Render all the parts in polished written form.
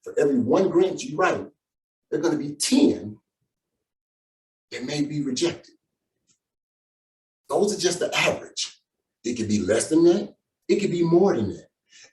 For every 1 grant you write, there are going to be 10 that may be rejected. Those are just the average. It could be less than that. It could be more than that.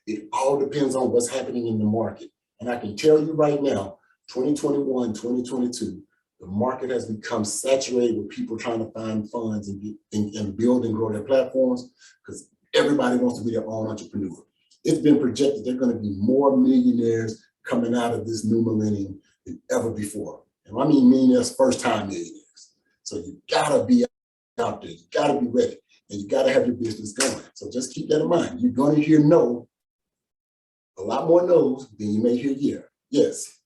It all depends on what's happening in the market. And I can tell you right now, 2021, 2022, the market has become saturated with people trying to find funds and build and grow their platforms because everybody wants to be their own entrepreneur. It's been projected there are going to be more millionaires coming out of this new millennium than ever before. And I mean millionaires, first-time millionaires. So you gotta be out there, you gotta be ready, and you gotta have your business going. So just keep that in mind. You're gonna hear no, a lot more no's than you may hear yes,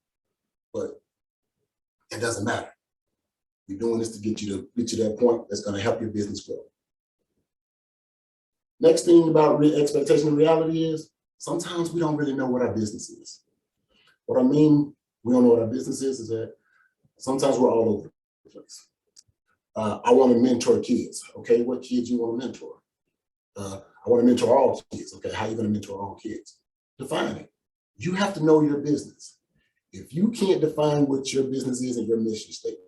but it doesn't matter. We're doing this to get you to that point that's gonna help your business grow. Next thing about expectation and reality is sometimes we don't really know what our business is. What I mean, we don't know what our business is that sometimes we're all over the place. I want to mentor kids. Okay, what kids you want to mentor? I want to mentor all kids. Okay, how are you going to mentor all kids? Define it. You have to know your business. If you can't define what your business is and your mission statement,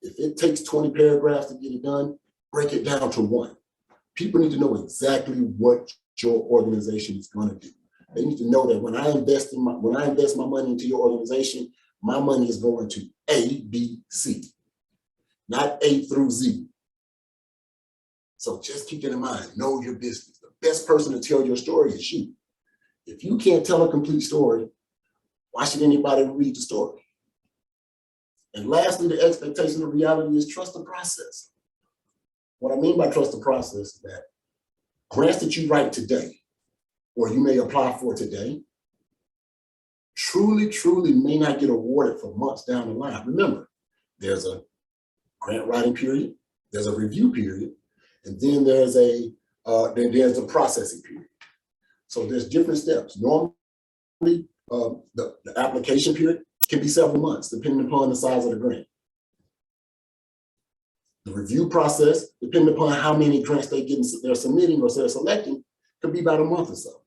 if it takes 20 paragraphs to get it done, break it down to 1. People need to know exactly what your organization is going to do. They need to know that when I invest my money into your organization, my money is going to A, B, C, not A through Z. So just keep that in mind. Know your business. The best person to tell your story is you. If you can't tell a complete story, why should anybody read the story? And lastly, the expectation of reality is trust the process. What I mean by trust the process is that grants that you write today, or you may apply for today, truly may not get awarded for months down the line. Remember, there's a grant writing period, there's a review period, and then there's a processing period. So there's different steps. Normally, the application period can be several months, depending upon the size of the grant. The review process, depending upon how many grants they're submitting or they're selecting, could be about a month or so.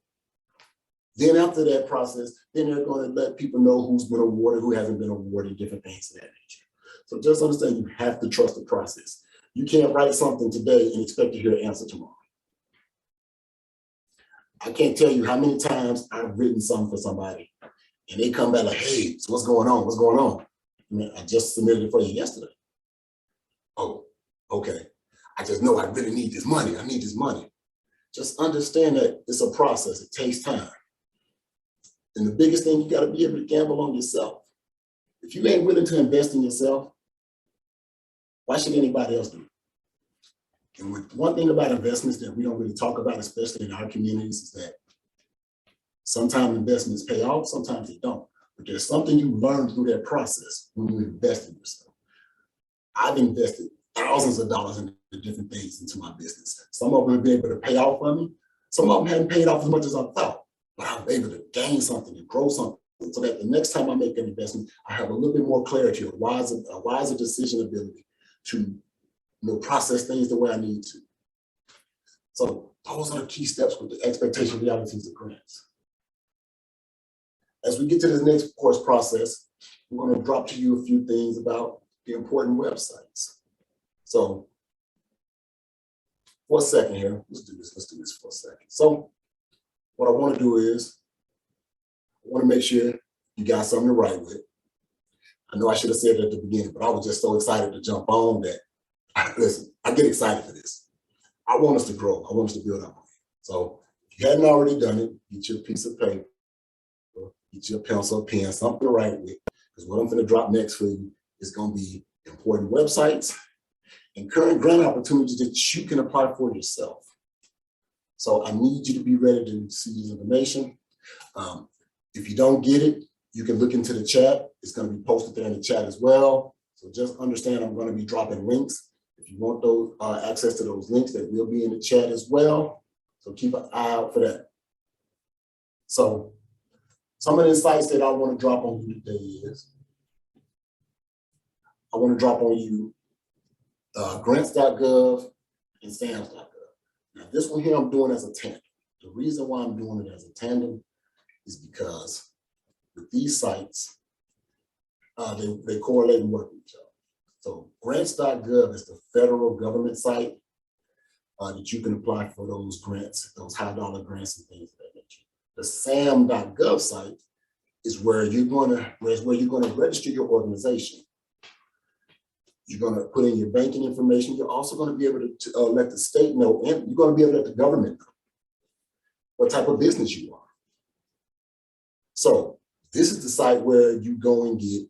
Then after that process, then they're going to let people know who's been awarded, who hasn't been awarded, different things of that nature. So just understand you have to trust the process. You can't write something today and expect to hear an answer tomorrow. I can't tell you how many times I've written something for somebody and they come back like, hey, so what's going on? What's going on? I just submitted it for you yesterday. Oh, okay. I just know I really need this money. I need this money. Just understand that it's a process. It takes time. And the biggest thing, you got to be able to gamble on yourself. If you ain't willing to invest in yourself, why should anybody else do it? And one thing about investments that we don't really talk about, especially in our communities, is that sometimes investments pay off, sometimes they don't. But there's something you learn through that process when you invest in yourself. I've invested thousands of dollars into different things into my business. Some of them have been able to pay off for me. Some of them haven't paid off as much as I thought, but I was able to gain something and grow something so that the next time I make an investment, I have a little bit more clarity, a wiser decision ability to process things the way I need to. So those are the key steps with the expectation realities of grants. As we get to the next course process, we're going to drop to you a few things about the important websites. So for a second here, let's do this for a second. So what I want to do is, I want to make sure you got something to write with. I know I should have said it at the beginning, but I was just so excited to jump on that. Listen, I get excited for this. I want us to grow. I want us to build up. So if you hadn't already done it, get your piece of paper, get your pencil, pen, something to write with, because what I'm going to drop next for you is going to be important websites and current grant opportunities that you can apply for yourself. So I need you to be ready to see this information. If you don't get it, you can look into the chat. It's going to be posted there in the chat as well. So just understand I'm going to be dropping links. If you want those access to those links, they will be in the chat as well. So keep an eye out for that. So some of the insights that I want to drop on you today is, I want to drop on you grants.gov and SAMS.gov. Now this one here I'm doing as a tandem. The reason why I'm doing it as a tandem is because with these sites, they correlate and work with each other. So grants.gov is the federal government site that you can apply for those grants, those high dollar grants and things of that nature. The sam.gov site is where you're going to register your organization. You're going to put in your banking information. You're also going to be able to let the state know, and you're going to be able to let the government know what type of business you are. So this is the site where you go and get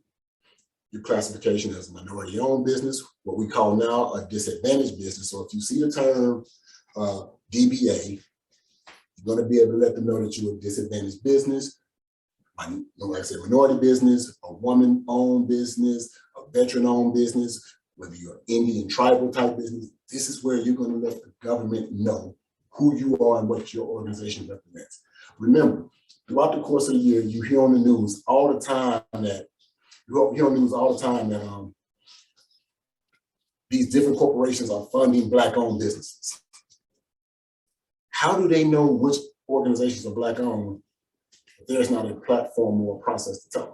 your classification as a minority-owned business, what we call now a disadvantaged business. So if you see the term DBA, you're going to be able to let them know that you're a disadvantaged business. Like I said, minority business, a woman-owned business, a veteran-owned business, whether you're an Indian tribal type business. This is where you're going to let the government know who you are and what your organization represents. Remember, throughout the course of the year, you hear on the news all the time that these different corporations are funding Black-owned businesses. How do they know which organizations are Black-owned if there's not a platform or a process to tell them?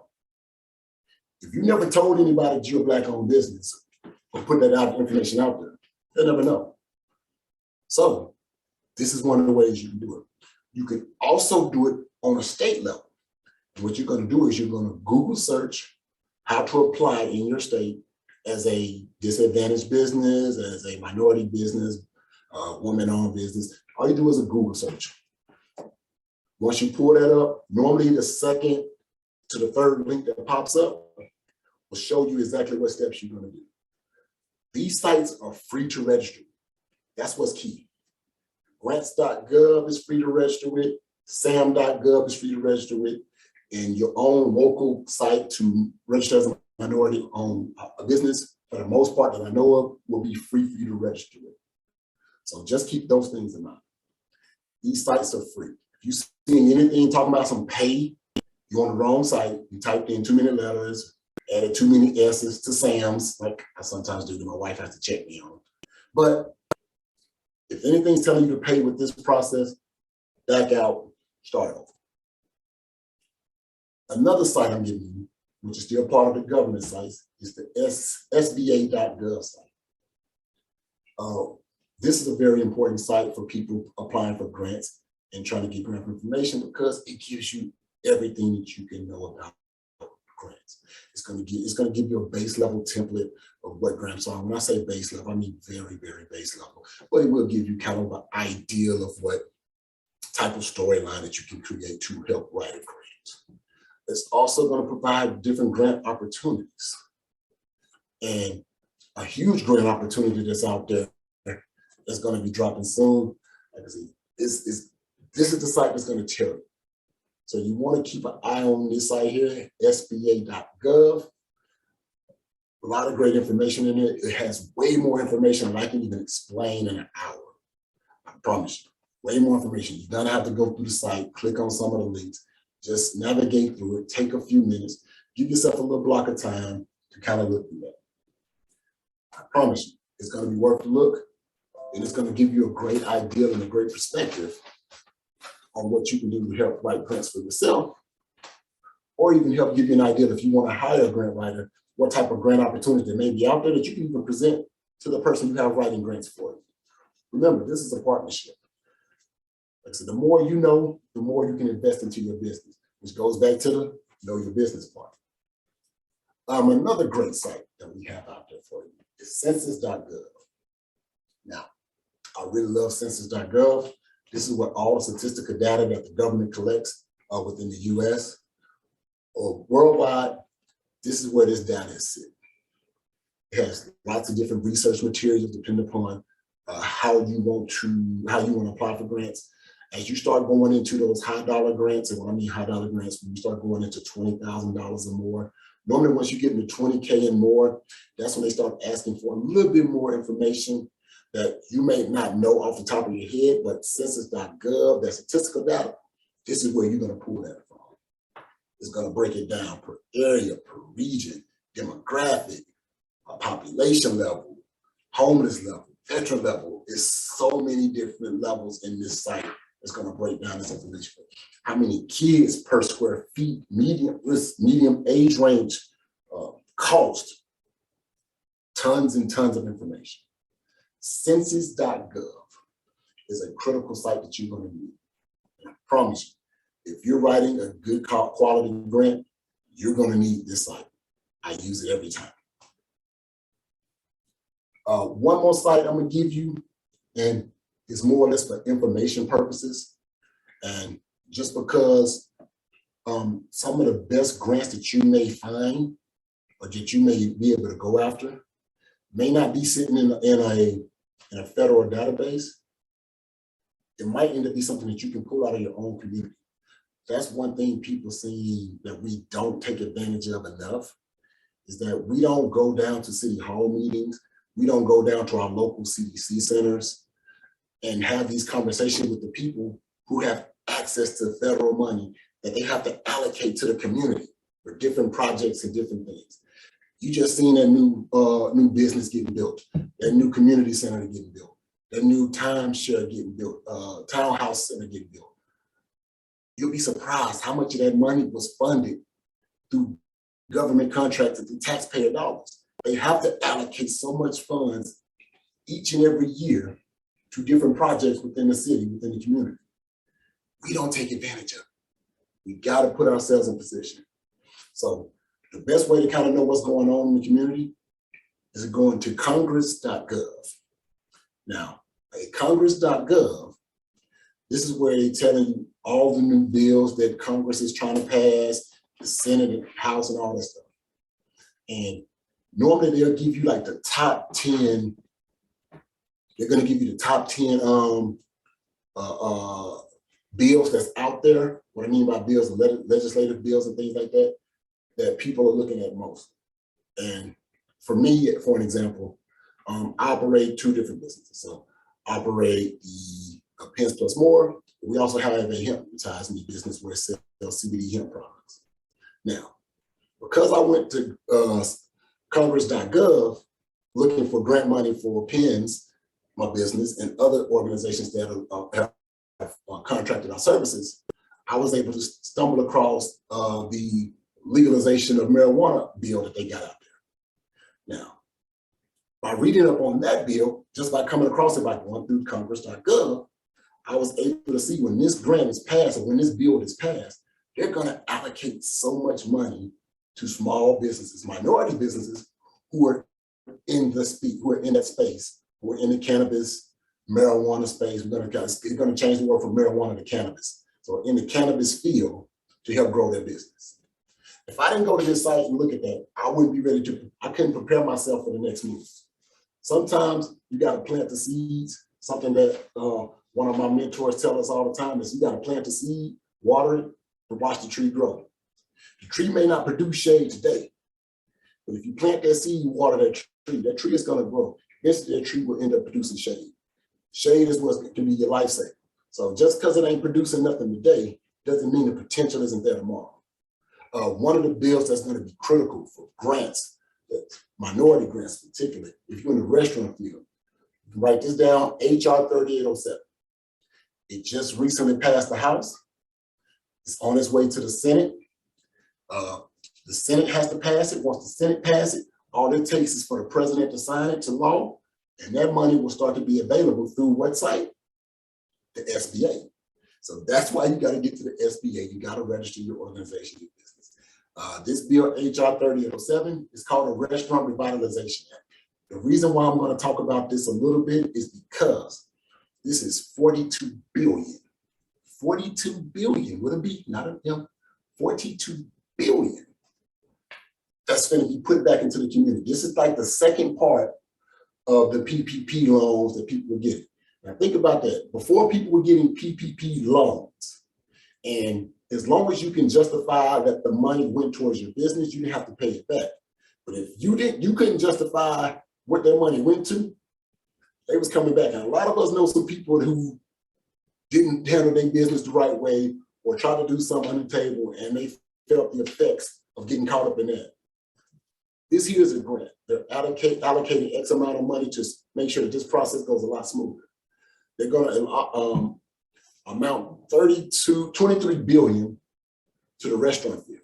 If you never told anybody that you're a Black-owned business or put that information out there, they'll never know. So this is one of the ways you can do it. You can also do it on a state level. And what you're going to do is you're going to Google search how to apply in your state as a disadvantaged business, as a minority business, woman-owned business. All you do is a Google search. Once you pull that up, normally the second to the third link that pops up will show you exactly what steps you're going to do. These sites are free to register. That's what's key. Grants.gov is free to register with. sam.gov is free to register with. And your own local site to register as a minority-owned business, for the most part that I know of, will be free for you to register with. So just keep those things in mind. These sites are free. If you see anything talking about some pay, you're on the wrong site. You typed in too many letters, added too many S's to Sam's, like I sometimes do that my wife has to check me on. But if anything's telling you to pay with this process, back out, start over. Another site I'm giving you, which is still part of the government sites, is the SBA.gov site. This is a very important site for people applying for grants and trying to get grant information because it gives you everything that you can know about grants. It's going to give you a base level template of what grants are. When I say base level, I mean very, very base level, but it will give you kind of an ideal of what type of storyline that you can create to help write a grant. It's also going to provide different grant opportunities. And a huge grant opportunity that's out there that's going to be dropping soon. Like I said, this is the site that's going to tell you. So you want to keep an eye on this site here, SBA.gov. A lot of great information in it. It has way more information than I can even explain in an hour. I promise you, way more information. You're going to have to go through the site, click on some of the links, just navigate through it, take a few minutes, give yourself a little block of time to kind of look through that. I promise you, it's going to be worth the look, and it's going to give you a great idea and a great perspective on what you can do to help write grants for yourself, or even help give you an idea if you want to hire a grant writer, what type of grant opportunity may be out there that you can even present to the person you have writing grants for. Remember, this is a partnership. Like I said, the more you know, the more you can invest into your business, which goes back to the know your business part. Another great site that we have out there for you is census.gov. Now, I really love census.gov. This is what all the statistical data that the government collects within the US or worldwide. This is where this data is sitting. It has lots of different research materials depending upon how you want to apply for grants. As you start going into those high dollar grants, and when I mean high dollar grants, when you start going into $20,000 or more, normally once you get into 20K and more, that's when they start asking for a little bit more information that you may not know off the top of your head, but census.gov, that statistical data, this is where you're going to pull that from. It's going to break it down per area, per region, demographic, population level, homeless level, veteran level. It's so many different levels in this site that's going to break down this information. How many kids per square feet, medium age range, cost, tons and tons of information. Census.gov is a critical site that you're going to need. And I promise you, if you're writing a good quality grant, you're going to need this site. I use it every time. One more site I'm going to give you, and it's more or less for information purposes. And just because some of the best grants that you may find or that you may be able to go after may not be sitting in a federal database. It might end up be something that you can pull out of your own community. That's one thing people see that we don't take advantage of enough, is that we don't go down to city hall meetings. We don't go down to our local CDC centers and have these conversations with the people who have access to federal money that they have to allocate to the community for different projects and different things. You just seen that new business getting built, that new community center getting built, that new timeshare getting built, townhouse center getting built. You'll be surprised how much of that money was funded through government contracts and through taxpayer dollars. They have to allocate so much funds each and every year to different projects within the city, within the community. We don't take advantage of it. We got to put ourselves in position. So the best way to kind of know what's going on in the community is going to congress.gov. Now, at congress.gov, this is where they're telling you all the new bills that Congress is trying to pass, the Senate and House and all that stuff. And normally they'll give you like the top 10, they're going to give you the top 10 bills that's out there. What I mean by bills, legislative bills and things like that, that people are looking at most. And for me, for an example, I operate two different businesses. So I operate the P.E.N.S Plus More. We also have a hemp advertising business where it sells CBD hemp products. Now, because I went to congress.gov looking for grant money for P.E.N.S, my business, and other organizations that have contracted our services, I was able to stumble across the legalization of marijuana bill that they got out there. Now, by reading up on that bill, just by coming across it by going through congress.gov, I was able to see when this grant is passed or when this bill is passed, they're going to allocate so much money to small businesses, minority businesses who are in that space, who are in the cannabis, marijuana space. We're going to change the word from marijuana to cannabis. So in the cannabis field to help grow their business. If I didn't go to this site and look at that, I wouldn't be ready to, I couldn't prepare myself for the next move. Sometimes you got to plant the seeds, something that one of my mentors tell us all the time is you got to plant the seed, water it, and watch the tree grow. The tree may not produce shade today, but if you plant that seed and water that tree is going to grow. Eventually that tree will end up producing shade. Shade is what can be your lifesaver. So just because it ain't producing nothing today, doesn't mean the potential isn't there tomorrow. One of the bills that's going to be critical for grants, minority grants particularly, if you're in the restaurant field, you can write this down, HR 3807. It just recently passed the House. It's on its way to the Senate. The Senate has to pass it. Once the Senate passes it, all it takes is for the president to sign it to law, and that money will start to be available through what site? The SBA. So that's why you got to get to the SBA. You got to register your organization, your business. This bill, HR 3807, is called a Restaurant Revitalization Act. The reason why I'm going to talk about this a little bit is because this is 42 billion. 42 billion with a B, not a M. 42 billion. That's going to be put back into the community. This is like the second part of the PPP loans that people were getting. Now think about that. Before, people were getting PPP loans, and as long as you can justify that the money went towards your business, you didn't have to pay it back. But if you couldn't justify what that money went to, they was coming back. And a lot of us know some people who didn't handle their business the right way or try to do something on the table, and they felt the effects of getting caught up in that. This here is a grant. They're allocating X amount of money to make sure that this process goes a lot smoother. They're going to, amount 23 billion to the restaurant field.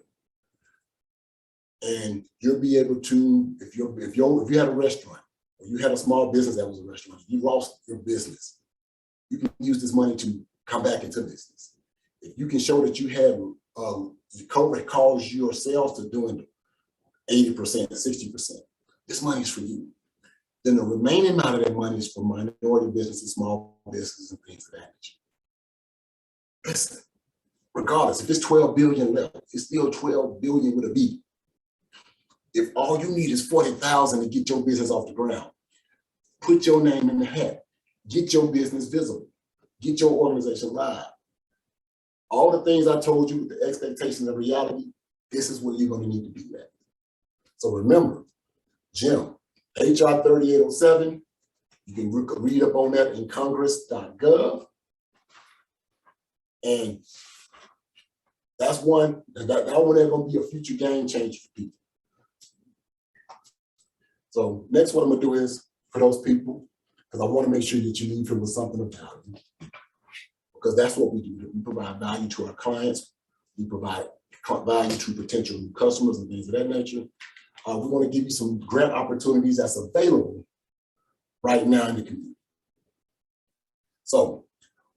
And you'll be able to, if you had a restaurant, or you had a small business that was a restaurant, you lost your business, you can use this money to come back into business. If you can show that you had COVID caused your sales to doing 80%, 60%, this money is for you. Then the remaining amount of that money is for minority businesses, small businesses, and things of that nature. Listen, regardless, if it's 12 billion left, it's still 12 billion with a B. If all you need is 40,000 to get your business off the ground, put your name in the hat, get your business visible, get your organization live. All the things I told you with the expectations of reality, this is what you're going to need to do that. So remember, Jim, HR 3807, you can read up on that in congress.gov. And that's one, that one is going to be a future game changer for people. So next what I'm going to do is, for those people, because I want to make sure that you leave here with something of value, because that's what we do. We provide value to our clients. We provide value to potential new customers and things of that nature. We want to give you some grant opportunities that's available right now in the community. So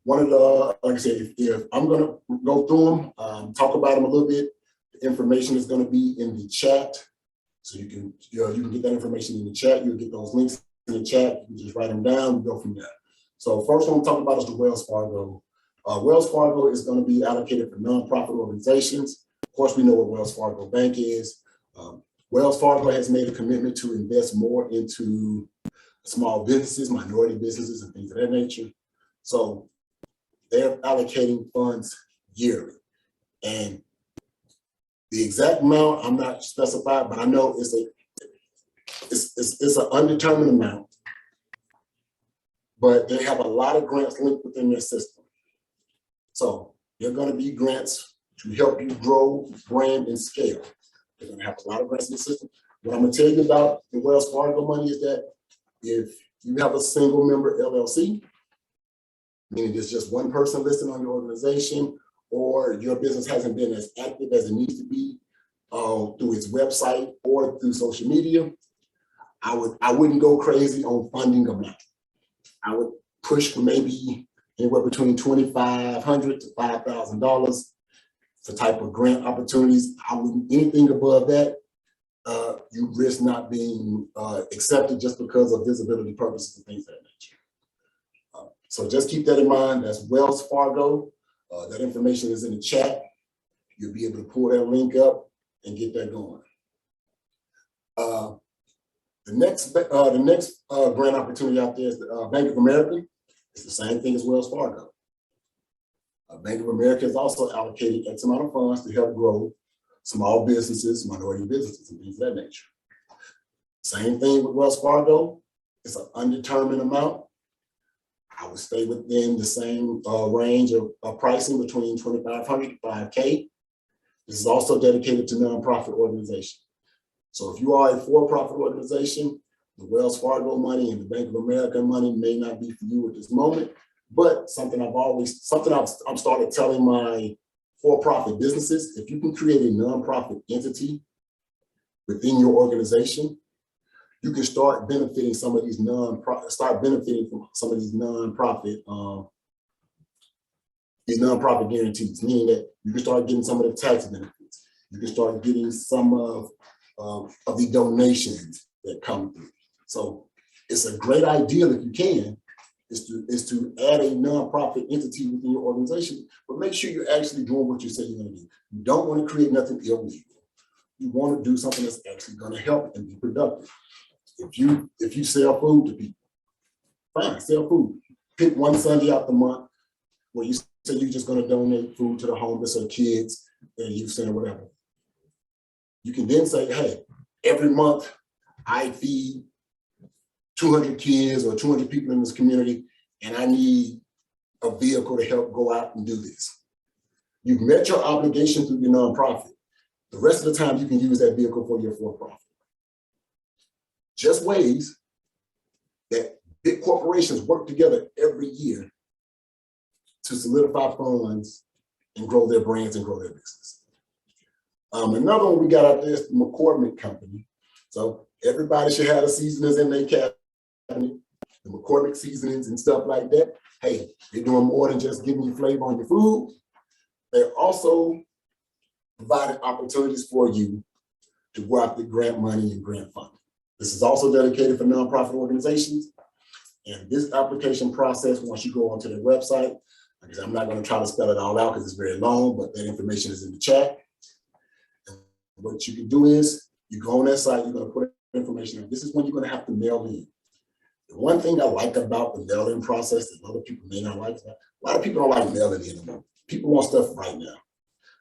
one of the, like I said, if I'm going to go through them, talk about them a little bit, the information is going to be in the chat. So you can get that information in the chat. You'll get those links in the chat. You can just write them down and go from there. So first one I'm talking about is the Wells Fargo. Wells Fargo is going to be allocated for nonprofit organizations. Of course, we know what Wells Fargo Bank is. Wells Fargo has made a commitment to invest more into small businesses, minority businesses, and things of that nature. So they're allocating funds yearly. And the exact amount, I'm not specified, but I know it's an undetermined amount. But they have a lot of grants linked within their system. So there are going to be grants to help you grow, brand, and scale. They're going to have a lot of grants in the system. What I'm going to tell you about the Wells Fargo money is that if you have a single member LLC, meaning there's just one person listed on your organization, or your business hasn't been as active as it needs to be through its website or through social media, I wouldn't go crazy on funding amount. I would push for maybe anywhere between $2,500 to $5,000 for type of grant opportunities. I wouldn't, anything above that, you risk not being accepted just because of visibility purposes and things of that nature. So just keep that in mind. That's Wells Fargo. That information is in the chat. You'll be able to pull that link up and get that going. The next grant opportunity out there is the Bank of America. It's the same thing as Wells Fargo. Bank of America has also allocated X amount of funds to help grow small businesses, minority businesses, and things of that nature. Same thing with Wells Fargo. It's an undetermined amount. I would stay within the same range of pricing between $2,500 to $5,000. This is also dedicated to nonprofit organizations. So if you are a for-profit organization, the Wells Fargo money and the Bank of America money may not be for you at this moment, but something I've started telling my for-profit businesses, if you can create a nonprofit entity within your organization, you can start benefiting some of these nonprofit guarantees, meaning that you can start getting some of the tax benefits. You can start getting some of the donations that come through. So it's a great idea if you can, is to add a nonprofit entity within your organization, but make sure you're actually doing what you say you're going to do. You don't want to create nothing illegal. You want to do something that's actually going to help and be productive. If you sell food to people, fine, sell food. Pick one Sunday out the month where you say you're just going to donate food to the homeless or kids and youth center, whatever. You can then say, hey, every month I feed 200 kids or 200 people in this community, and I need a vehicle to help go out and do this. You've met your obligation through your nonprofit. The rest of the time you can use that vehicle for your for-profit. Just ways that big corporations work together every year to solidify funds and grow their brands and grow their business. Another one we got out there is the McCormick Company. So everybody should have the seasonings in their cabinet, the McCormick seasonings and stuff like that. Hey, they're doing more than just giving you flavor on your food. They're also providing opportunities for you to go after grant money and grant funding. This is also dedicated for nonprofit organizations. And this application process, once you go onto their website, like I said, I'm not going to try to spell it all out because it's very long, but that information is in the chat. And what you can do is you go on that site, you're going to put information in. This is when you're going to have to mail in. The one thing I like about the mail-in process that other people may not like, a lot of people don't like mailing in anymore. People want stuff right now.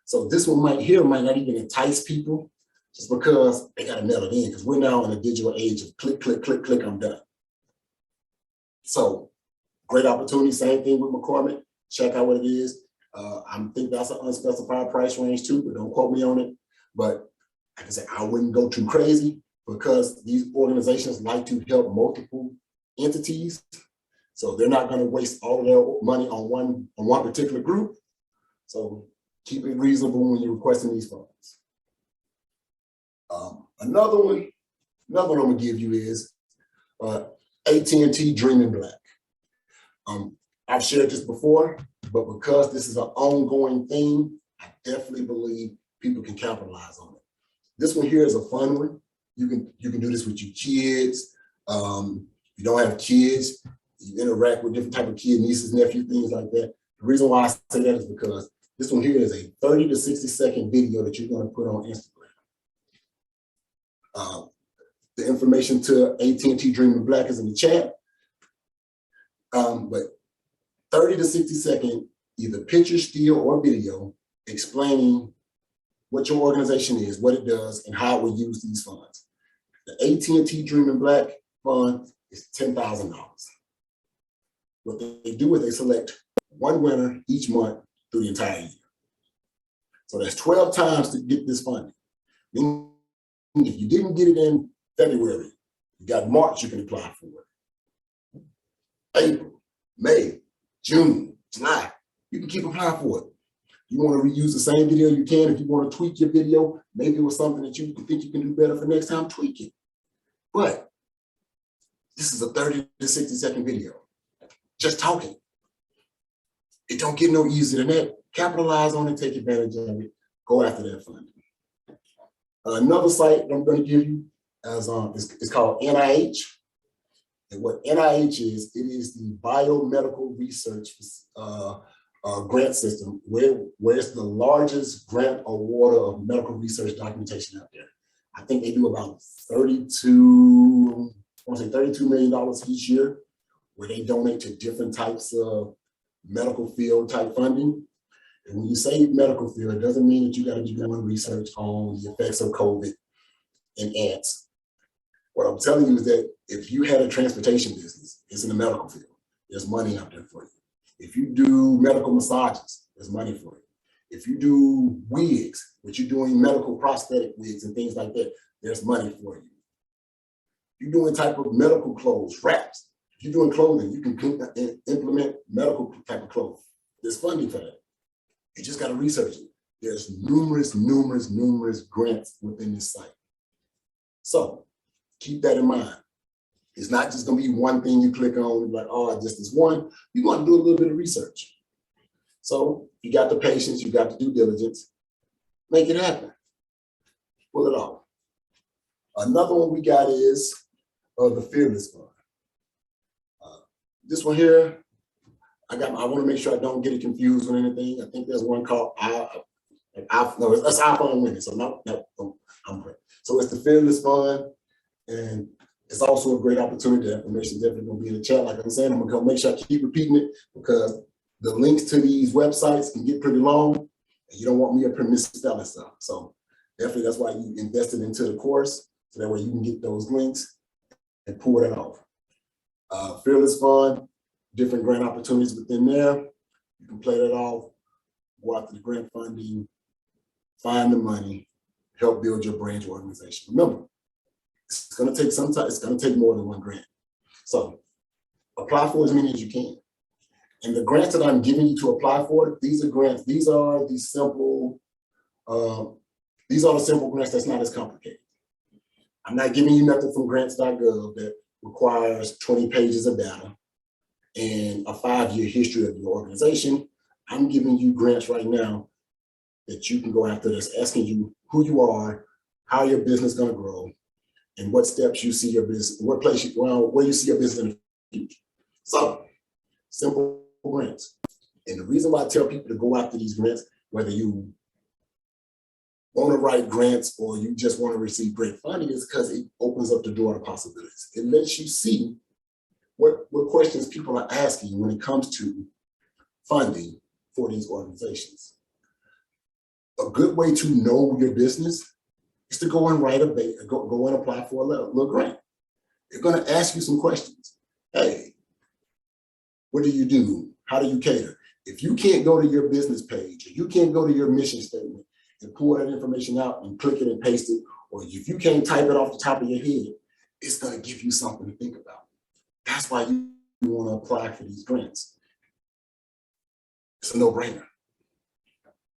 So this one might not even entice people just because they got to mail it in, because we're now in a digital age of click, click, click, click, I'm done. So great opportunity, same thing with McCormick. Check out what it is. I think that's an unspecified price range too, but don't quote me on it. But like I said, I wouldn't go too crazy because these organizations like to help multiple entities. So they're not going to waste all of their money on one particular group. So keep it reasonable when you're requesting these funds. Another one I'm gonna give you is AT&T Dreaming Black. I've shared this before, but because this is an ongoing thing, I definitely believe people can capitalize on it. This one here is a fun one. You can do this with your kids. You don't have kids, you interact with different type of kids, nieces, nephews, things like that. The reason why I say that is because this one here is a 30 to 60-second video that you're going to put on Instagram. The information to AT&T Dreaming Black is in the chat. But 30 to 60-second, either picture, still, or video explaining what your organization is, what it does, and how it will use these funds. The AT&T Dreaming Black fund is $10,000. What they do is they select one winner each month through the entire year. So that's 12 times to get this funding. Meaning if you didn't get it in February, you got March, you can apply for it. April, May, June, July, you can keep applying for it. You want to reuse the same video, you can. If you want to tweak your video, maybe it was something that you think you can do better for next time, tweak it. But this is a 30 to 60-second video, just talking. It don't get no easier than that. Capitalize on it, take advantage of it, go after that funding. Another site I'm going to give you is called NIH. And what NIH is, it is the biomedical research grant system where it's the largest grant awarder of medical research documentation out there. I think they do about $32 million each year, where they donate to different types of medical field type funding. And when you say medical field, it doesn't mean that you got to be doing research on the effects of COVID and ants. What I'm telling you is that if you had a transportation business, it's in the medical field. There's money out there for you. If you do medical massages, there's money for you. If you do wigs, which you're doing medical prosthetic wigs and things like that, there's money for you. If you're doing type of medical clothes, wraps, if you're doing clothing, you can implement medical type of clothes. There's funding for that. You just got to research it. There's numerous grants within this site. So keep that in mind. It's not just going to be one thing you click on, like, oh, just this one. You want to do a little bit of research. So you got the patience, you got the due diligence, make it happen. Pull it off. Another one we got is the Fearless Fund. This one here, I want to make sure I don't get it confused with anything. I think there's one called that's iPhone Women. So no, I'm great. So it's the Fearless Fund, and it's also a great opportunity. That information is definitely going to be in the chat. Like I'm saying, I'm going to go make sure I keep repeating it because the links to these websites can get pretty long, and you don't want me up here misspelling stuff. So definitely that's why you invested into the course, so that way you can get those links and pull it off. Fearless Fund, different grant opportunities within there. You can play that off, go after the grant funding, find the money, help build your branch organization. Remember, it's going to take some time. It's going to take more than one grant. So apply for as many as you can. And the grants that I'm giving you to apply for, these are grants, these are the simple grants that's not as complicated. I'm not giving you nothing from grants.gov that requires 20 pages of data and a 5-year history of your organization. I'm giving you grants right now that you can go after that's asking you who you are, how your business is going to grow, and what steps you see your business, what place you, where you see your business in the future. So, simple grants. And the reason why I tell people to go after these grants, whether you want to write grants or you just want to receive grant funding, is because it opens up the door to possibilities. It lets you see what questions people are asking when it comes to funding for these organizations. A good way to know your business is to go and write go and apply for a little grant. They're going to ask you some questions. Hey, what do you do? How do you cater? If you can't go to your business page, or you can't go to your mission statement and pull that information out and click it and paste it, or if you can't type it off the top of your head, it's going to give you something to think about. That's why you want to apply for these grants. It's a no-brainer.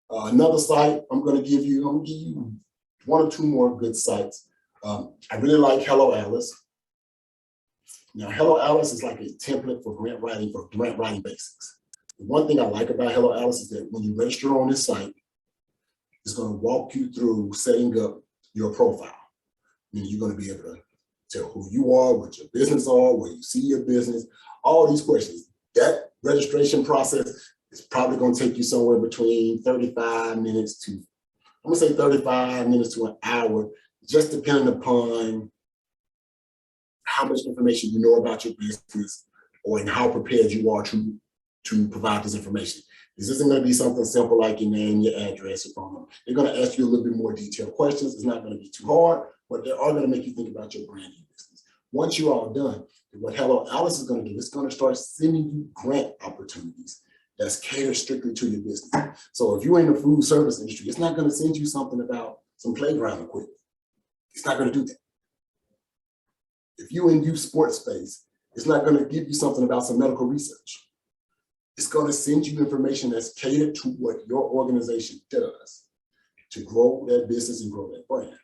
Another site I'm going to give you 1 or 2 more good sites. I really like Hello Alice. Now, Hello Alice is like a template for grant writing basics. The one thing I like about Hello Alice is that when you register on this site, it's going to walk you through setting up your profile. I mean, you're going to be able to tell who you are, what your business are, where you see your business, all these questions. That registration process is probably going to take you somewhere between 35 minutes to, I'm going to say 35 minutes to an hour, just depending upon how much information you know about your business or in how prepared you are to provide this information. This isn't going to be something simple like your name, your address, your phone number. They're going to ask you a little bit more detailed questions. It's not going to be too hard, but they are going to make you think about your brand and business. Once you're all done, what Hello Alice is going to do, it's going to start sending you grant opportunities that's catered strictly to your business. So if you're in the food service industry, it's not going to send you something about some playground equipment. It's not going to do that. If you're in youth sports space, it's not going to give you something about some medical research. It's going to send you information that's catered to what your organization does to grow that business and grow that brand.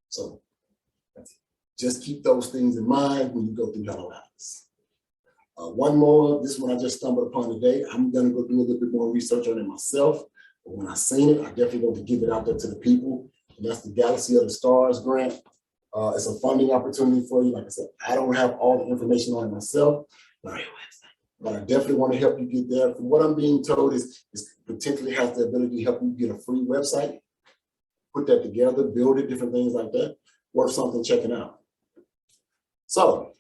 So just keep those things in mind when you go through Hello Alice. One more, this one I just stumbled upon today. I'm going to go do a little bit more research on it myself. But when I seen it, I definitely want to give it out there to the people. And that's the Galaxy of the Stars grant. It's a funding opportunity for you. Like I said, I don't have all the information on it myself, but I definitely want to help you get there. From what I'm being told is potentially has the ability to help you get a free website, put that together, build it, different things like that. Worth something checking out. So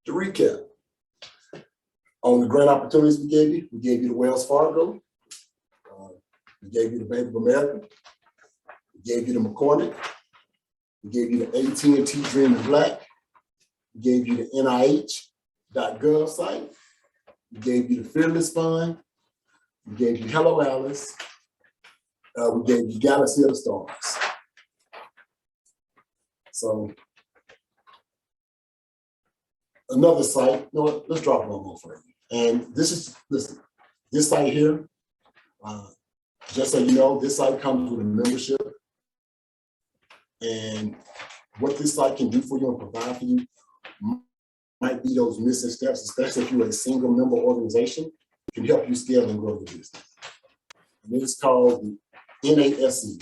to recap, on the grant opportunities we gave you the Wells Fargo, we gave you the Bank of America, we gave you the McCormick, we gave you the AT&T Dream in Black, we gave you the NIH.gov site, we gave you the Fearless Fund, we gave you Hello Alice, we gave you Galaxy of the Stars. So another site, you know what, let's drop one more for you. And this site here, just so you know, this site comes with a membership. And what this site can do for you and provide for you might be those missing steps, especially if you're a single member organization, it can help you scale and grow your business. And it's called the NASE.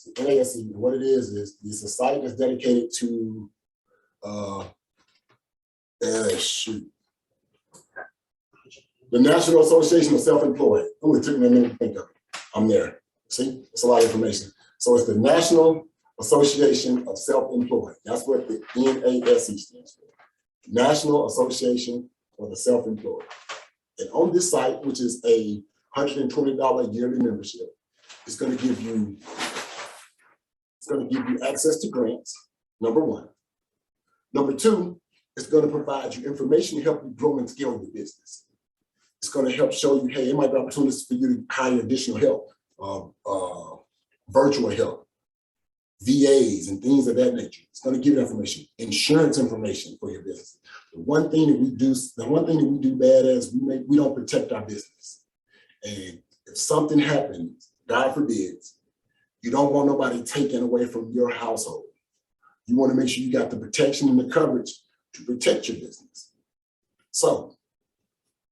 The NASE, what it is it's a site that's dedicated to the National Association of Self-Employed. Oh, it took me a minute to think of it. I'm there. See, it's a lot of information. So it's the National Association of Self-Employed. That's what the NASE stands for. National Association for the Self-Employed. And on this site, which is a $120 yearly membership, it's going to give you access to grants, number one. Number two, it's going to provide you information to help you grow and scale your business. It's going to help show you, hey, it might be opportunities for you to hire additional help, virtual help, VAs and things of that nature. It's going to give you information, insurance information for your business. The one thing that we do bad is we don't protect our business. And if something happens, God forbid, you don't want nobody taken away from your household. You want to make sure you got the protection and the coverage to protect your business. So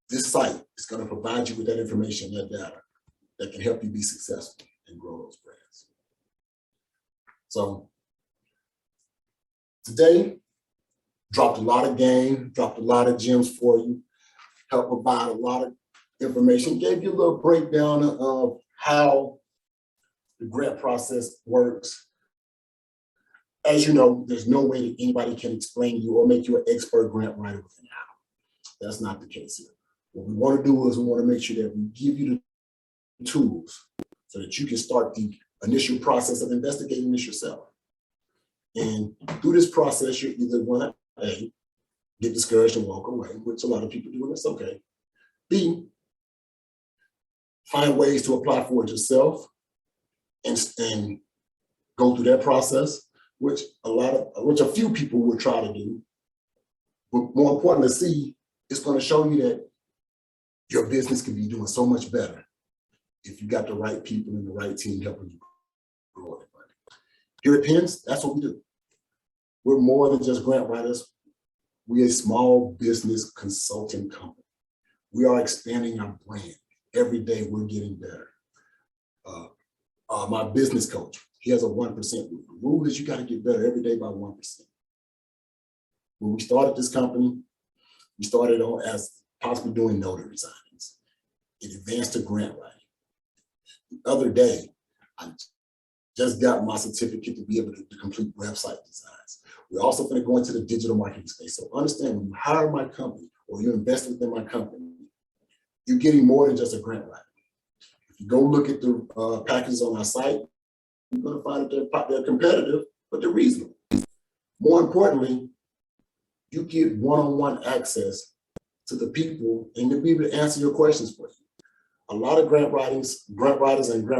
this site is going to provide you with that information, that data that can help you be successful and grow those brands. So today, dropped a lot of game, dropped a lot of gems for you, helped provide a lot of information, gave you a little breakdown of how the grant process works. As you know, there's no way that anybody can explain to you or make you an expert grant writer within an hour. That's not the case here. What we want to do is we want to make sure that we give you the tools so that you can start the initial process of investigating this yourself. And through this process, you're either going to A, get discouraged and walk away, which a lot of people do, and that's okay. B, find ways to apply for it yourself and go through that process, which a few people will try to do. But more important to see, it's going to show you that your business can be doing so much better if you got the right people and the right team helping you grow it. Here at P.E.N.S, that's what we do. We're more than just grant writers. We're a small business consulting company. We are expanding our brand. Every day we're getting better. My business coach, he has a 1% rule. The rule is you got to get better every day by 1%. When we started this company, we started on as possibly doing notary signings. It advanced to grant writing. The other day, I just got my certificate to be able to complete website designs. We're also going to go into the digital marketing space. So understand, when you hire my company or you invest within my company, you're getting more than just a grant writer. If you go look at the packages on our site, you're going to find that they're competitive, but they're reasonable. More importantly, you get one-on-one access to the people and to be able to answer your questions for you. A lot of grant writers and grant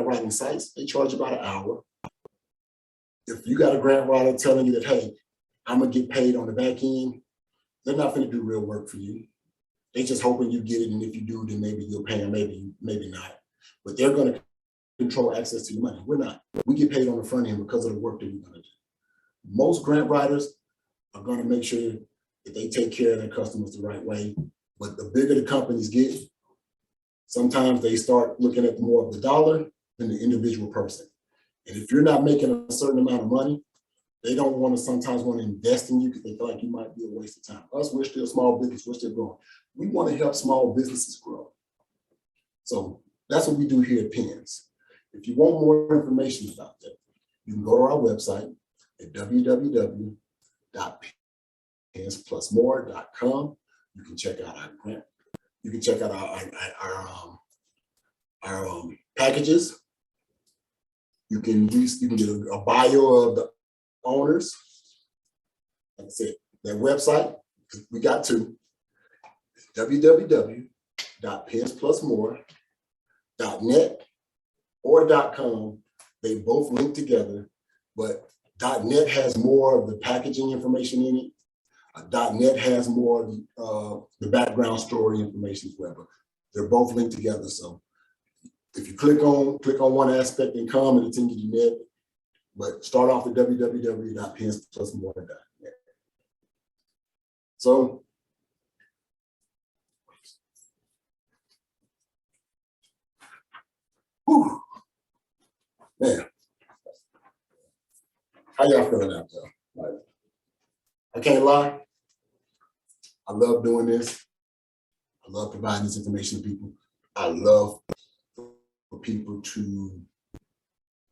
writing sites, they charge about an hour. If you got a grant writer telling you that, hey, I'm gonna get paid on the back end, they're not gonna do real work for you. They just hoping you get it, and if you do, then maybe you'll pay them, maybe not. But they're gonna control access to your money. We're not. We get paid on the front end because of the work that we're gonna do. Most grant writers are gonna make sure that they take care of their customers the right way. But the bigger the companies get, sometimes they start looking at more of the dollar than the individual person. And if you're not making a certain amount of money, they don't want to sometimes want to invest in you because they feel like you might be a waste of time. Us, we're still a small business, we're still growing. We want to help small businesses grow. So that's what we do here at P.E.N.S. If you want more information about that, you can go to our website at www.pensplusmore.com. You can check out our grant. You can check out our packages. You can get a bio of the owners. That's it. Their website, we got two. www.pensplusmore.net or .com. They both link together, but .net has more of the packaging information in it. .net has more of the background story information as well, but they're both linked together. So if you click on one aspect and come, and it's in the net, but start off at www.pensplusmore.net. So whew, man, how y'all feeling out there? Like, I can't lie, I love doing this. I love providing this information to people. I love for people to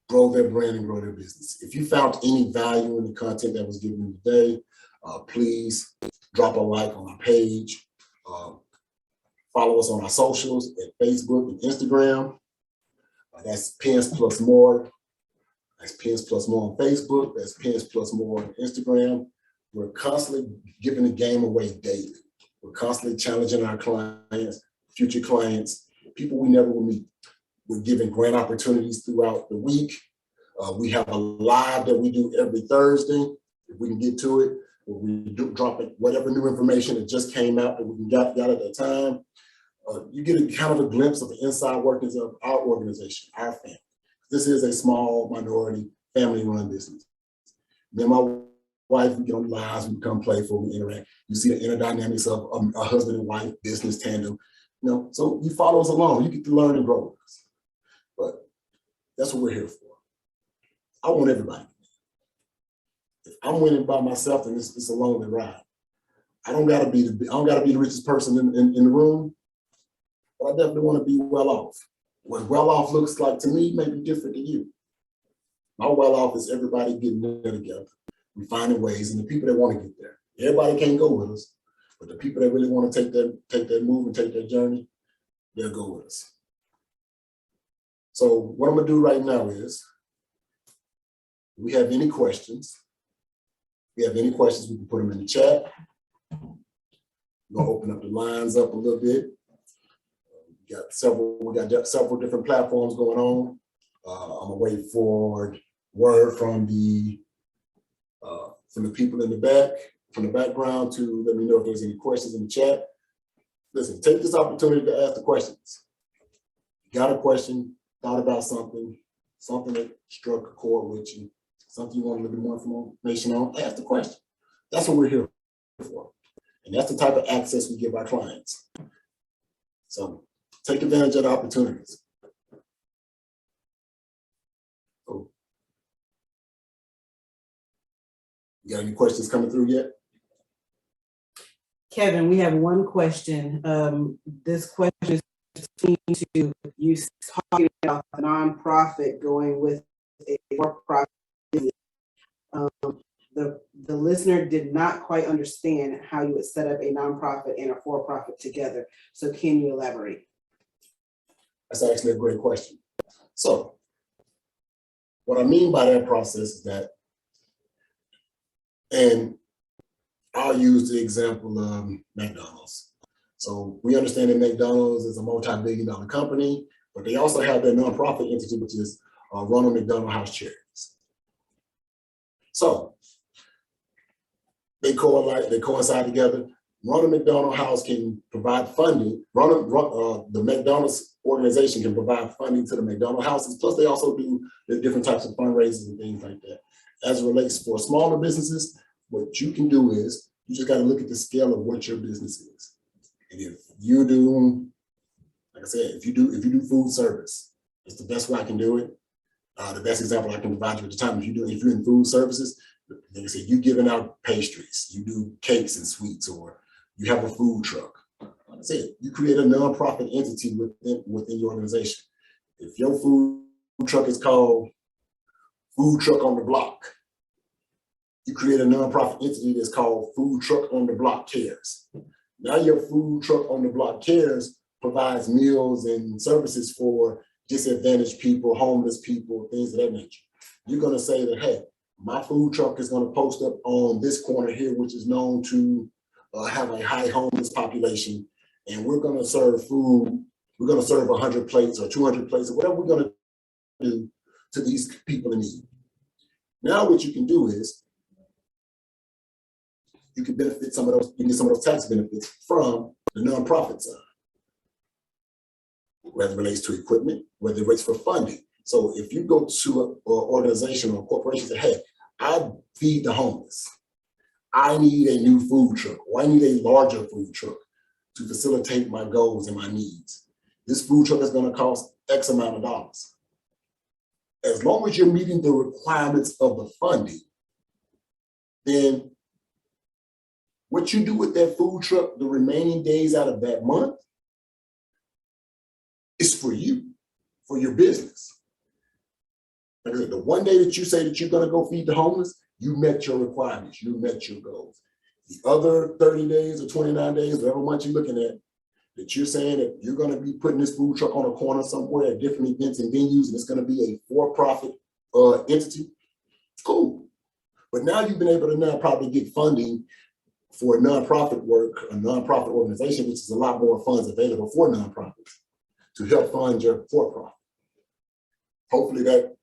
grow their brand and grow their business. If you found any value in the content that was given today, please drop a like on our page. Follow us on our socials at Facebook and Instagram. That's P.E.N.S Plus More. That's P.E.N.S Plus More on Facebook. That's P.E.N.S Plus More on Instagram. We're constantly giving the game away daily. We're constantly challenging our clients, future clients, people we never will meet. We're giving grant opportunities throughout the week. We have a live that we do every Thursday. If we can get to it, we do drop it, whatever new information that just came out that we got at that time. You get a kind of a glimpse of the inside workings of our organization, our family. This is a small minority family-run business. Me and my wife, we get on the lives, we become playful, we interact. You see the inner dynamics of a husband and wife business tandem. You know, so you follow us along. You get to learn and grow with us. But that's what we're here for. I want everybody. If I'm winning by myself, then it's a lonely ride. I don't gotta be the richest person in the room, but I definitely want to be well off. What well off looks like to me may be different to you. My well off is everybody getting there together. We finding ways, and the people that want to get there. Everybody can't go with us, but the people that really want to take that move and take that journey, they'll go with us. So what I'm gonna do right now is, if we have any questions, we can put them in the chat. We're gonna open up the lines up a little bit. We got several different platforms going on. I'm gonna wait for word from the people in the back, from the background, to let me know if there's any questions in the chat. Listen, take this opportunity to ask the questions. You got a question, thought about something that struck a chord with you, something you want a little bit more information on, ask the question. That's what we're here for. And that's the type of access we give our clients. So take advantage of the opportunities. So, you got any questions coming through yet? Kevin, we have one question. This question is to you talking about the nonprofit going with a for-profit business. The listener did not quite understand how you would set up a nonprofit and a for-profit together. So can you elaborate? That's actually a great question. So what I mean by that process is that, and I'll use the example of McDonald's. So we understand that McDonald's is a multi-billion-dollar company, but they also have their nonprofit entity, which is Ronald McDonald House Charities. So they coincide together. Ronald McDonald House can provide funding. The McDonald's organization can provide funding to the McDonald houses. Plus, they also do the different types of fundraisers and things like that. As it relates for smaller businesses, what you can do is you just got to look at the scale of what your business is. And if you do, like I said, if you do food service, it's the best way I can do it. The best example I can provide you at the time, if you're in food services, like I said, you giving out pastries, you do cakes and sweets, or you have a food truck. Like I said, you create a nonprofit entity within your organization. If your food truck is called Food Truck on the Block, you create a nonprofit entity that's called Food Truck on the Block Cares. Now your Food Truck on the Block Cares provides meals and services for disadvantaged people, homeless people, things of that nature. You're gonna say that, hey, my food truck is gonna post up on this corner here, which is known to have a high homeless population, and we're gonna serve food. We're gonna serve 100 plates or 200 plates or whatever we're gonna do to these people in need. Now what you can do is you can benefit some of those, you get some of those tax benefits from the nonprofit side, whether it relates to equipment, whether it relates for funding. So if you go to an organization or a corporation and say, hey, I feed the homeless, I need a new food truck, or I need a larger food truck to facilitate my goals and my needs. This food truck is going to cost X amount of dollars. As long as you're meeting the requirements of the funding, then what you do with that food truck the remaining days out of that month is for you, for your business. Like I said, the one day that you say that you're going to go feed the homeless, you met your requirements, you met your goals. The other 30 days or 29 days, whatever month you're looking at, that you're saying that you're going to be putting this food truck on a corner somewhere at different events and venues, and it's going to be a for-profit entity, cool. But now you've been able to now probably get funding for nonprofit work, a nonprofit organization, which is a lot more funds available for nonprofits to help fund your for-profit. Hopefully that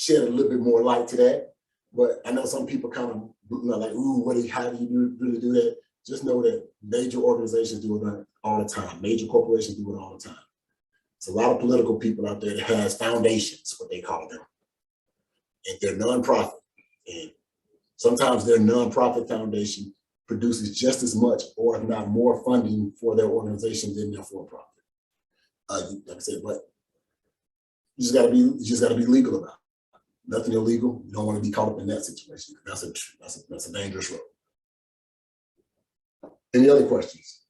shed a little bit more light to that. But I know some people kind of like, ooh, how do you really do that? Just know that major organizations do it all the time. Major corporations do it all the time. It's a lot of political people out there that has foundations, what they call them. And they're nonprofit. And sometimes their nonprofit foundation produces just as much, or if not more, funding for their organization than their for-profit. Like I said, but you just gotta be legal about it. Nothing illegal. You don't want to be caught up in that situation. That's a dangerous road. Any other questions?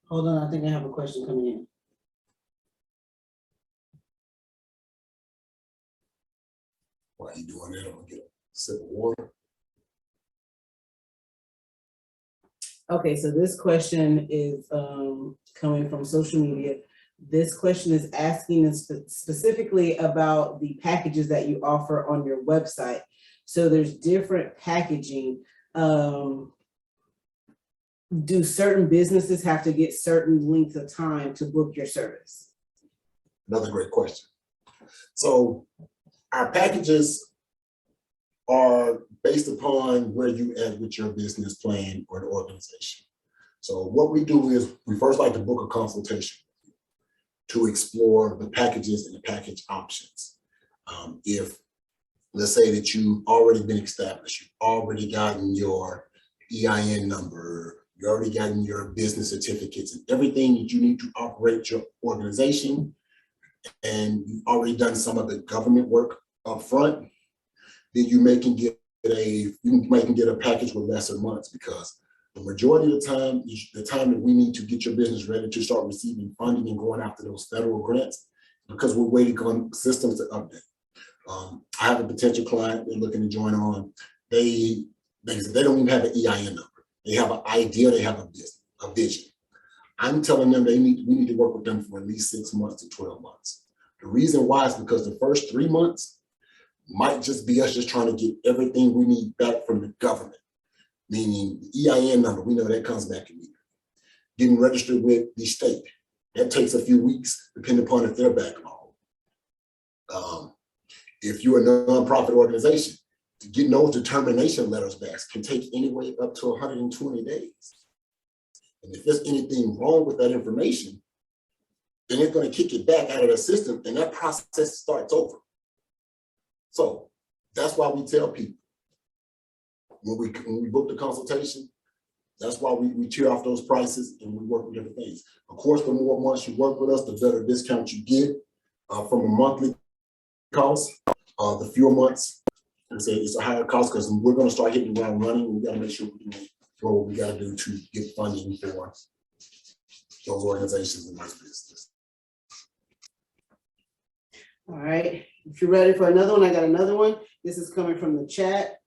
Hold on, I think I have a question coming in. While you doing that, I'm gonna get a sip of water. Okay, so this question is coming from social media. This question is asking us specifically about the packages that you offer on your website. So there's different packaging. Do certain businesses have to get certain length of time to book your service? Another great question. So our packages are based upon where you at with your business plan or the organization. So what we do is we first like to book a consultation to explore the packages and the package options. If let's say that you've already been established, you've already gotten your EIN number, you've already gotten your business certificates and everything that you need to operate your organization, and you've already done some of the government work up front, then you may can get a package with lesser months, because the majority of the time that we need to get your business ready to start receiving funding and going after those federal grants, because we're waiting on systems to update. I have a potential client they're looking to join on. They don't even have an EIN number. They have an idea, they have a vision. I'm telling them we need to work with them for at least 6 months to 12 months. The reason why is because the first 3 months might just be us just trying to get everything we need back from the government, meaning the EIN number, we know that comes back immediately. Getting registered with the state, that takes a few weeks, depending upon if they're backlog. If you're a nonprofit organization, to get those determination letters back can take anywhere up to 120 days. And if there's anything wrong with that information, then they're going to kick it back out of the system, and that process starts over. So that's why we tell people when we book the consultation, that's why we tear off those prices and we work with different things. Of course, the more months you work with us, the better discount you get from a monthly cost. The fewer months, it's a higher cost, because we're going to start hitting the ground running. We got to make sure we do what we got to do to get funding for those organizations and those businesses. All right, if you're ready for another one, I got another one. This is coming from the chat.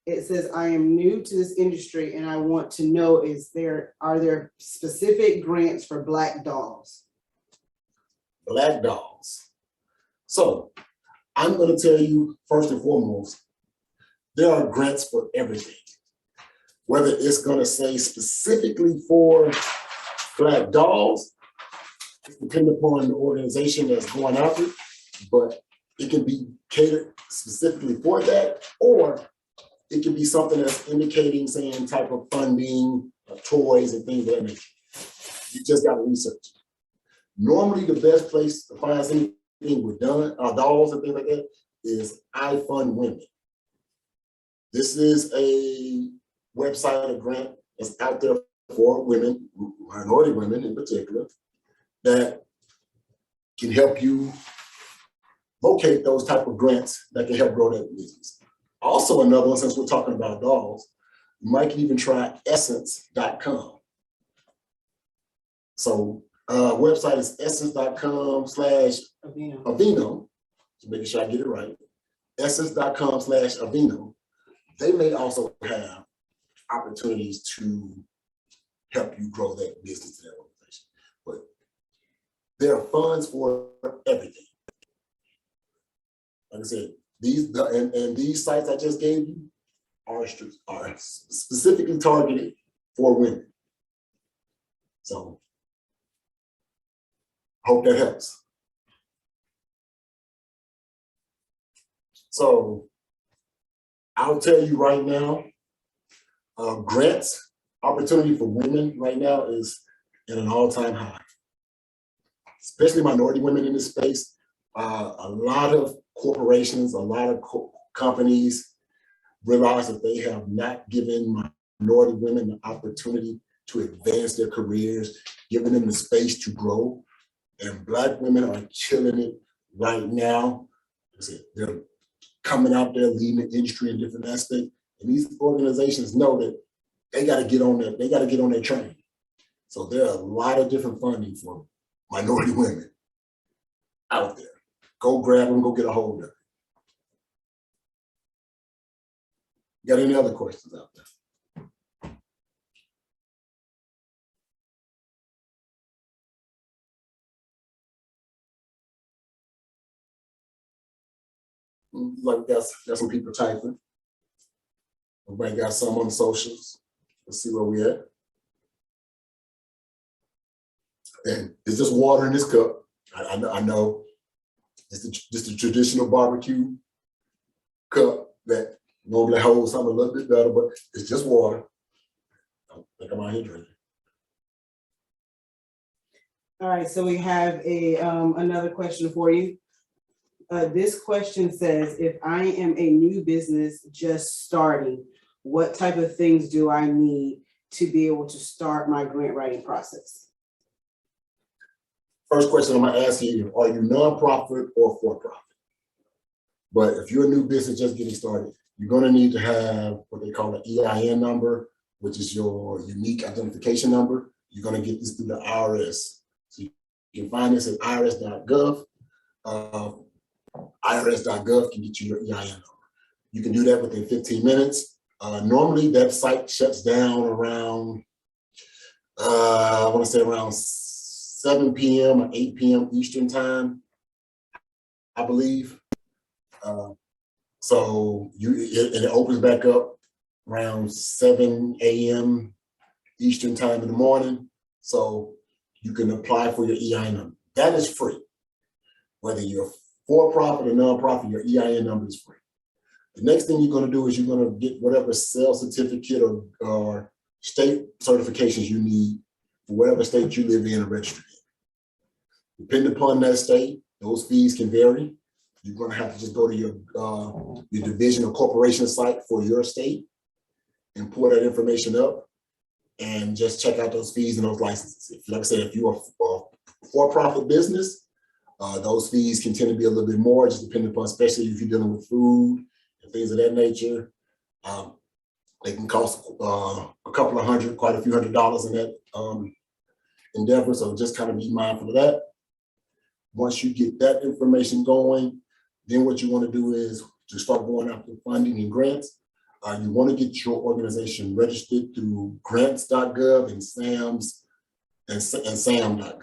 It says, I am new to this industry and I want to know, are there specific grants for Black dolls? Black dolls. So I'm going to tell you, first and foremost, there are grants for everything. Whether it's going to say specifically for Black dolls, depending upon the organization that's going after it, but it can be catered specifically for that, or it can be something that's indicating, saying type of funding, toys and things of that nature. You just got to research. Normally, the best place to find anything with dolls and things like that is I Fund Women. This is a website, a grant that's out there for women, minority women in particular, that can help you locate those type of grants that can help grow that business. Also, another one, since we're talking about dolls, you might even try essence.com. So website is essence.com/Avino, so making sure I get it right, essence.com/Avino. They may also have opportunities to help you grow that business to that organization. But there are funds for everything. Like I said, these sites I just gave you are specifically targeted for women. So hope that helps. So I'll tell you right now, grants opportunity for women right now is at an all-time high, especially minority women in this space. A lot of corporations, a lot of companies realize that they have not given minority women the opportunity to advance their careers, giving them the space to grow. And Black women are killing it right now. They're coming out there leading the industry in different aspects. And these organizations know that they got to get on that, they got to get on their train. So there are a lot of different funding for minority women out there. Go grab them, go get a hold of it. Got any other questions out there? Like we got some people typing. Everybody got some on the socials. Let's see where we at. And it's just water in this cup. I know it's just a traditional barbecue cup that normally holds something a little bit better, but it's just water. I think I'm out here drinking. All right, so we have another question for you. This question says, if I am a new business just starting, what type of things do I need to be able to start my grant writing process? First question I'm gonna ask you, are you nonprofit or for-profit? But if you're a new business just getting started, you're gonna need to have what they call an EIN number, which is your unique identification number. You're gonna get this through the IRS. So you can find this at irs.gov. IRS.gov can get you your EIN number. You can do that within 15 minutes. Normally that site shuts down around, I wanna say around 7 p.m. or 8 p.m. Eastern time, I believe. So it opens back up around 7 a.m. Eastern time in the morning. So you can apply for your EIN number. That is free. Whether you're for-profit or nonprofit, your EIN number is free. The next thing you're going to do is you're going to get whatever sales certificate or state certifications you need for whatever state you live in and register in. Depending upon that state, those fees can vary. You're going to have to just go to your division or corporation site for your state and pull that information up and just check out those fees and those licenses. Like I said, if you're a for-profit business, those fees can tend to be a little bit more, just depending upon, especially if you're dealing with food and things of that nature. They can cost a couple of hundred, quite a few $100s in that endeavor. So just kind of be mindful of that. Once you get that information going, then what you want to do is to start going after funding and grants. You want to get your organization registered through grants.gov and sam.gov.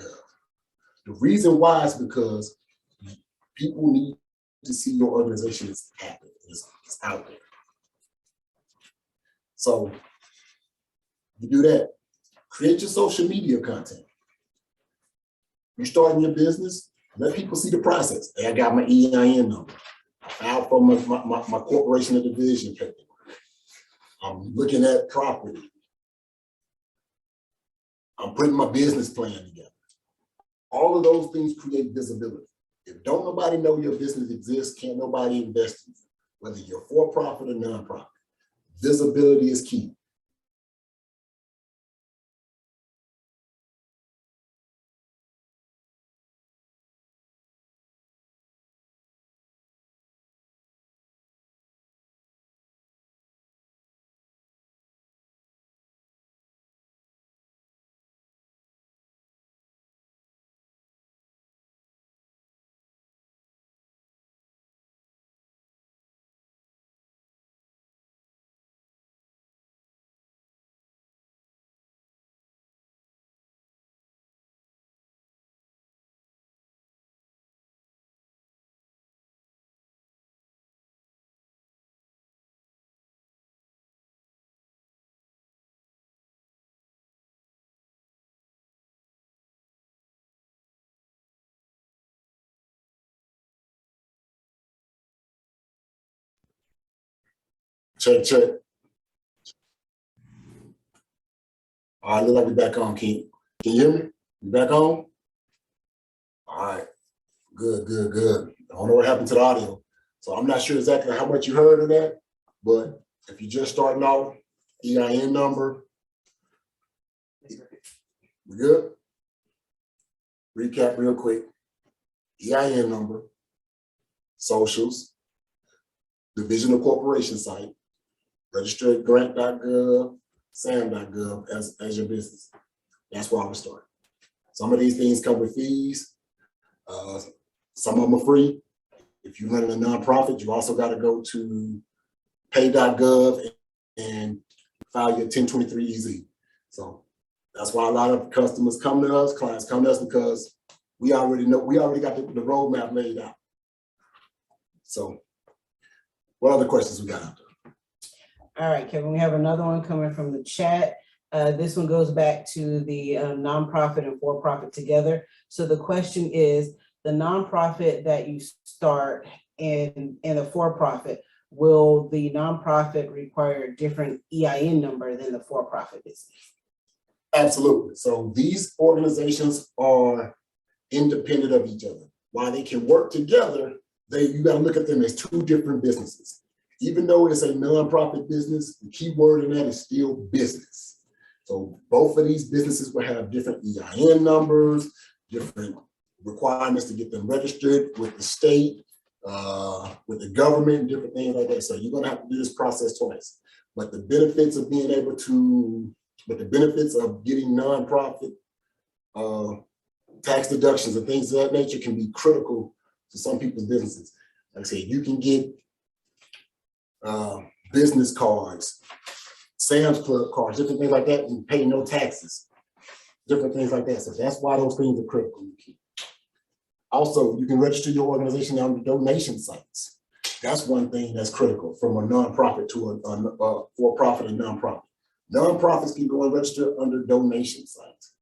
The reason why is because people need to see your organization is active, it's out there. So you do that. Create your social media content. You're starting your business, let people see the process. Hey, I got my EIN number. I filed for my corporation or division paperwork. I'm looking at property. I'm putting my business plan together. All of those things create visibility. If don't nobody know your business exists, can't nobody invest in you, whether you're for-profit or nonprofit. Visibility is key. Check, check. All right, look like we're back on, King. Can you hear me? You back on? All right, good, good, good. I don't know what happened to the audio. So I'm not sure exactly how much you heard of that, but if you're just starting out, EIN number, we good? Recap real quick. EIN number, socials, division of corporation site, register at grant.gov, sam.gov as your business. That's where I would start. Some of these things come with fees. Some of them are free. If you're running a nonprofit, you also got to go to pay.gov and file your 1023-EZ. So that's why a lot of customers come to us, clients come to us, because we already know, we already got the roadmap laid out. So what other questions we got out there? All right, Kevin, we have another one coming from the chat. This one goes back to the nonprofit and for-profit together. So the question is, the nonprofit that you start and the for-profit, will the nonprofit require a different EIN number than the for-profit business? Absolutely. So these organizations are independent of each other. While they can work together, you got to look at them as two different businesses. Even though it's a nonprofit business, the key word in that is still business. So both of these businesses will have different EIN numbers, different requirements to get them registered with the state, with the government, and different things like that. So you're going to have to do this process twice. But the benefits of being able to, the benefits of getting nonprofit tax deductions and things of that nature can be critical to some people's businesses. Like I said, you can get business cards, Sam's Club cards, different things like that, and pay no taxes, different things like that. So that's why those things are critical. Also, you can register your organization on the donation sites. That's one thing that's critical from a nonprofit to a for-profit and nonprofit. Nonprofits can go and register under donation sites,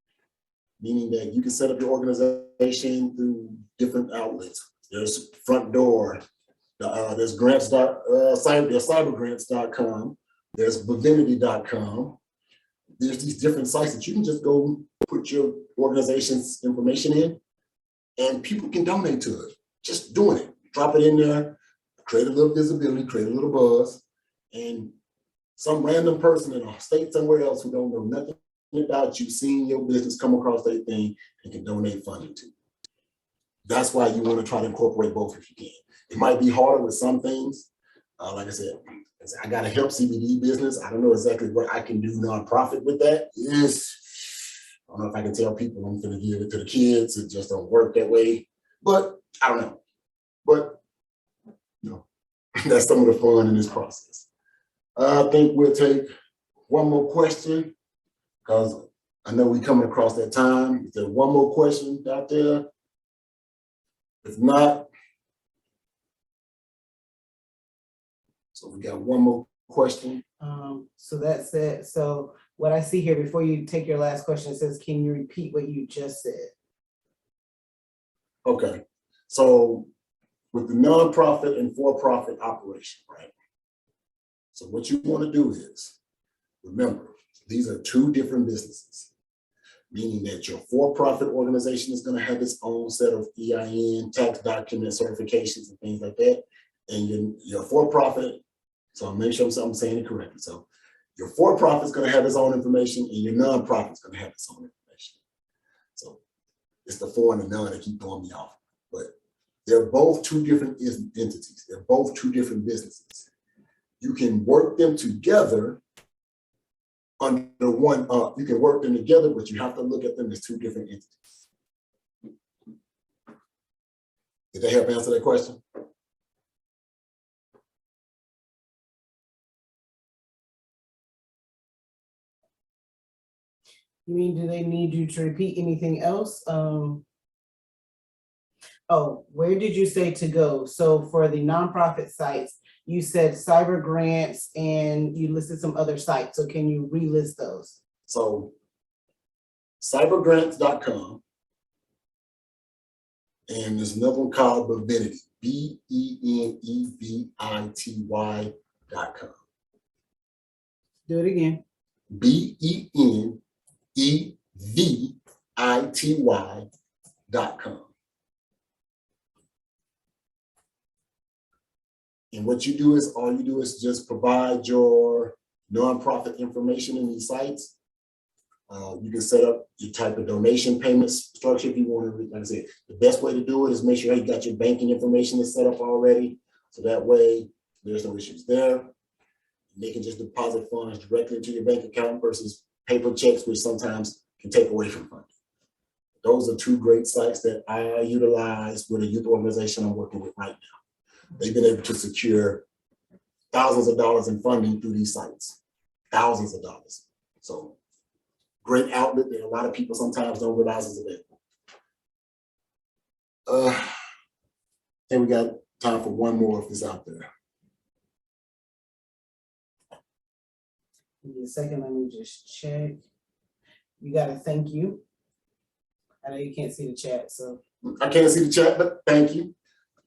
meaning that you can set up your organization through different outlets. There's Front Door, there's grants, there's cybergrants.com, there's divinity.com. There's these different sites that you can just go put your organization's information in, and people can donate to it. Just doing it, drop it in there, create a little visibility, create a little buzz, and some random person in a state somewhere else who don't know nothing about you, seeing your business come across their thing and can donate funding to. That's why you want to try to incorporate both if you can. It might be harder with some things. Like I said, I got a hemp CBD business. I don't know exactly what I can do nonprofit with that. Yes, I don't know if I can tell people I'm going to give it to the kids. It just don't work that way. But I don't know. But you know, that's some of the fun in this process. I think we'll take one more question, because I know we're coming across that time. Is there one more question out there? If not, so we got one more question. So that's it. So what I see here before you take your last question, it says, can you repeat what you just said? Okay, so with the nonprofit and for-profit operation, right? So what you want to do is, remember, these are two different businesses, meaning that your for-profit organization is going to have its own set of EIN, tax document certifications and things like that. And your for-profit, so I'll make sure I'm saying it correctly. So your for-profit is going to have its own information, and your nonprofit is going to have its own information. So it's the for and the none that keep throwing me off. But they're both two different entities. They're both two different businesses. You can work them together under one, you can work them together, but you have to look at them as two different entities. Did that help answer that question? You mean, do they need you to repeat anything else? Oh, where did you say to go? So for the nonprofit sites, you said cyber grants and you listed some other sites. So can you relist those? So cybergrants.com, and there's another one called Divinity, BENEVITY.com. Do it again. BENEVITY.com. And what you do is, all you do is just provide your nonprofit information in these sites. You can set up your type of donation payment structure if you want to. Like I said, the best way to do it is make sure you got your banking information is set up already. So that way there's no issues there. They can just deposit funds directly into your bank account versus paper checks, which sometimes can take away from funding. Those are two great sites that I utilize with a youth organization I'm working with right now. They've been able to secure thousands of dollars in funding through these sites, thousands of dollars. So great outlet that a lot of people sometimes don't realize is available. I think we got time for one more if it's out there. Give me a second, let me just check. You got a thank you. I know you can't see the chat, so. I can't see the chat, but thank you.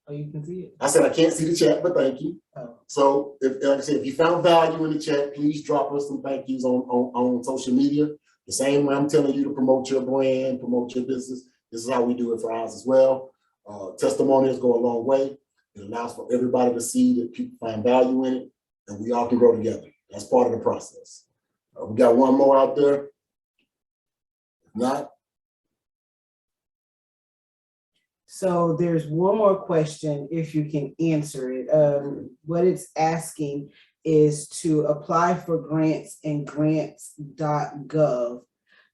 Oh, you can see it? I said I can't see the chat, but thank you. Oh. So, like I said, if you found value in the chat, please drop us some thank yous on social media. The same way I'm telling you to promote your brand, promote your business. This is how we do it for ours as well. Testimonials go a long way. It allows for everybody to see that people find value in it, and we all can grow together. That's part of the process. We got one more out there. If not. So there's one more question, if you can answer it. What it's asking is to apply for grants in grants.gov.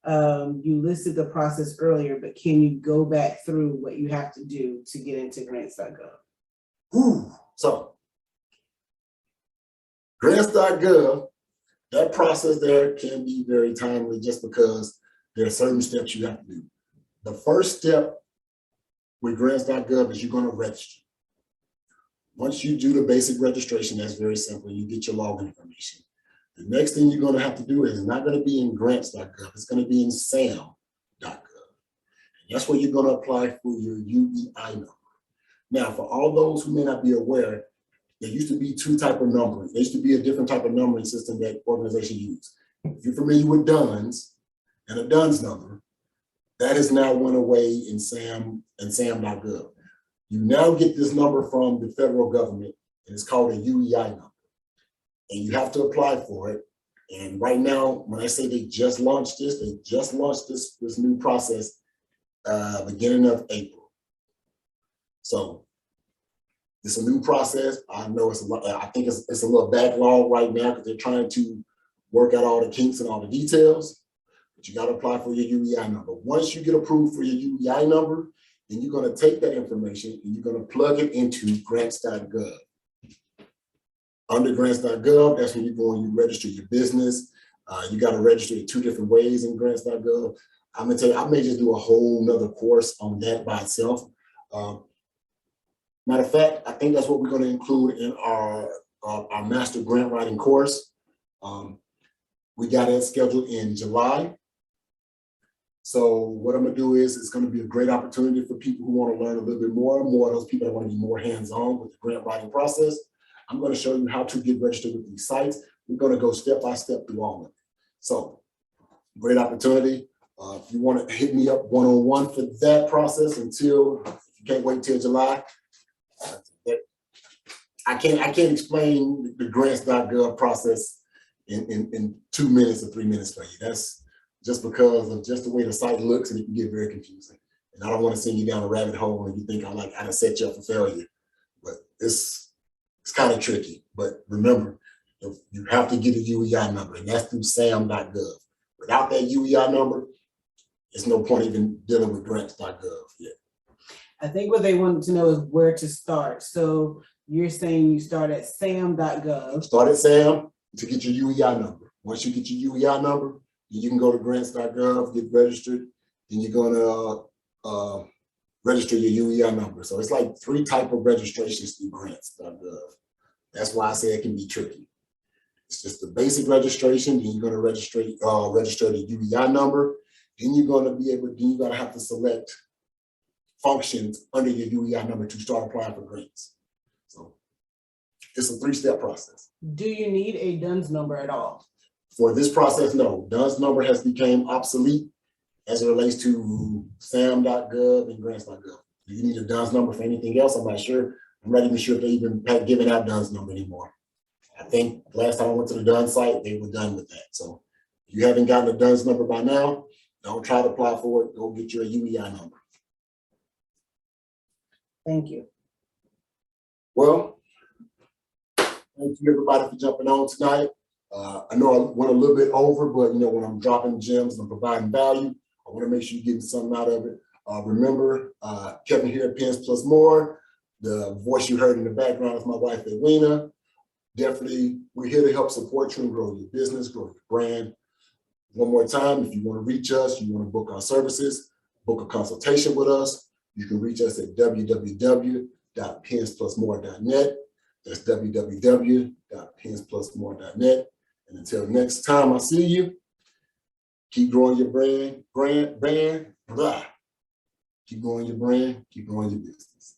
You listed the process earlier, but can you go back through what you have to do to get into grants.gov? So grants.gov, that process there can be very timely just because there are certain steps you have to do. The first step with grants.gov is you're going to register. Once you do the basic registration, that's very simple. You get your login information. The next thing you're going to have to do is not going to be in grants.gov. It's going to be in sam.gov. And that's where you're going to apply for your UEI number. Now, for all those who may not be aware, there used to be two types of numbering. There used to be a different type of numbering system that organizations use. If you're familiar with DUNS and a DUNS number, that has now went away in SAM and SAM.gov. You now get this number from the federal government, and it's called a UEI number. And you have to apply for it. And right now, when I say they just launched this, this new process beginning of April. So it's a new process. I know it's a lot. I think it's a little backlog right now because they're trying to work out all the kinks and all the details. But you got to apply for your UEI number. Once you get approved for your UEI number, then you're going to take that information and you're going to plug it into grants.gov. Under grants.gov, that's when you go and you register your business. You got to register in two different ways in grants.gov. I'm going to tell you, I may just do a whole nother course on that by itself. Matter of fact, I think that's what we're going to include in our master grant writing course. We got it scheduled in July. So what I'm gonna do is, it's gonna be a great opportunity for people who wanna learn a little bit more of those people that wanna be more hands-on with the grant writing process. I'm gonna show you how to get registered with these sites. We're gonna go step by step through all of it. So great opportunity. If you wanna hit me up one-on-one for that process if you can't wait till July, I can't explain the grants.gov process in 2 minutes or 3 minutes for you. That's just because of just the way the site looks, and it can get very confusing. And I don't want to send you down a rabbit hole and you think I done set you up for failure. But it's kind of tricky. But remember, you have to get a UEI number, and that's through sam.gov. Without that UEI number, there's no point even dealing with grants.gov yet. I think what they wanted to know is where to start. So you're saying you start at sam.gov. Start at SAM to get your UEI number. Once you get your UEI number, you can go to grants.gov, get registered, and you're gonna register your UEI number. So it's like 3 types of registrations through grants.gov. That's why I say it can be tricky. It's just the basic registration, then you're gonna register the UEI number, then you're gonna have to select functions under your UEI number to start applying for grants. So it's a 3-step process. Do you need a DUNS number at all? For this process, no, DUNS number has become obsolete as it relates to SAM.gov and grants.gov. Do you need a DUNS number for anything else? I'm not sure. I'm not even sure if they even have given out DUNS number anymore. I think last time I went to the DUNS site, they were done with that. So if you haven't gotten a DUNS number by now, don't try to apply for it. Go get your UEI number. Thank you. Well, thank you everybody for jumping on tonight. I know I went a little bit over, but you know, when I'm dropping gems and providing value, I want to make sure you're getting something out of it. Remember, Kevin here at P.E.N.S Plus More. The voice you heard in the background is my wife, Edwina. Definitely, we're here to help support you and grow your business, grow your brand. One more time, if you want to reach us, you want to book our services, book a consultation with us, you can reach us at www.pensplusmore.net. That's www.pensplusmore.net. And until next time I see you, keep growing your brand, keep growing your brand, keep growing your business.